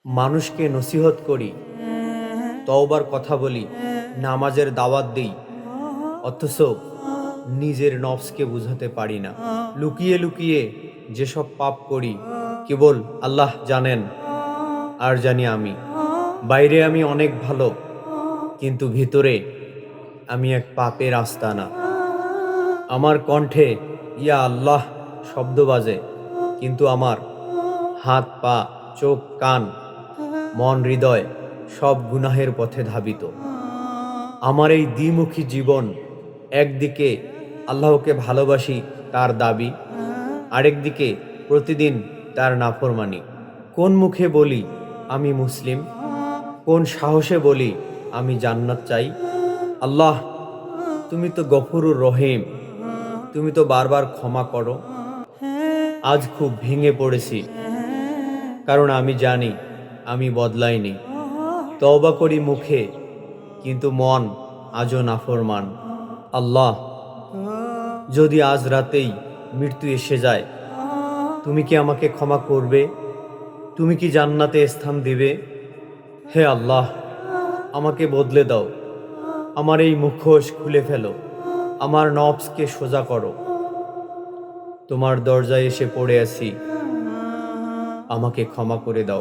মানুষকে নসিহত করি, তওবার কথা বলি, নামাজের দাওয়াত দেই, অথচ নিজের নফসকে বুঝাতে পারি না। লুকিয়ে লুকিয়ে যেসব পাপ করি কেবল আল্লাহ জানেন আর জানি আমি। বাইরে আমি অনেক ভালো, কিন্তু ভিতরে আমি এক পাপের আস্তানা। আমার কণ্ঠে ইয়া আল্লাহ শব্দ বাজে, কিন্তু আমার হাত পা চোখ কান মন হৃদয় সব গুনাহের পথে ধাবিত। আমার এই দ্বিমুখী জীবন, একদিকে আল্লাহকে ভালোবাসি তার দাবি, আরেকদিকে প্রতিদিন তার নাফরমানি। কোন মুখে বলি আমি মুসলিম, কোন সাহসে বলি আমি জান্নাত চাই। আল্লাহ, তুমি তো গফুরুর রহিম, তুমি তো বারবার ক্ষমা করো। আজ খুব ভেঙে পড়েছি, কারণ আমি জানি আমি বদলাইনি। তওবা করি মুখে, কিন্তু মন আজও নাফরমান। আল্লাহ, যদি আজ রাতেই মৃত্যু এসে যায়, তুমি কি আমাকে ক্ষমা করবে? তুমি কি জান্নাতে স্থান দিবে? হে আল্লাহ, আমাকে বদলে দাও। আমার এই মুখোশ খুলে ফেলো, আমার নফসকে সোজা করো। তোমার দরজায় এসে পড়ে আছি, আমাকে ক্ষমা করে দাও।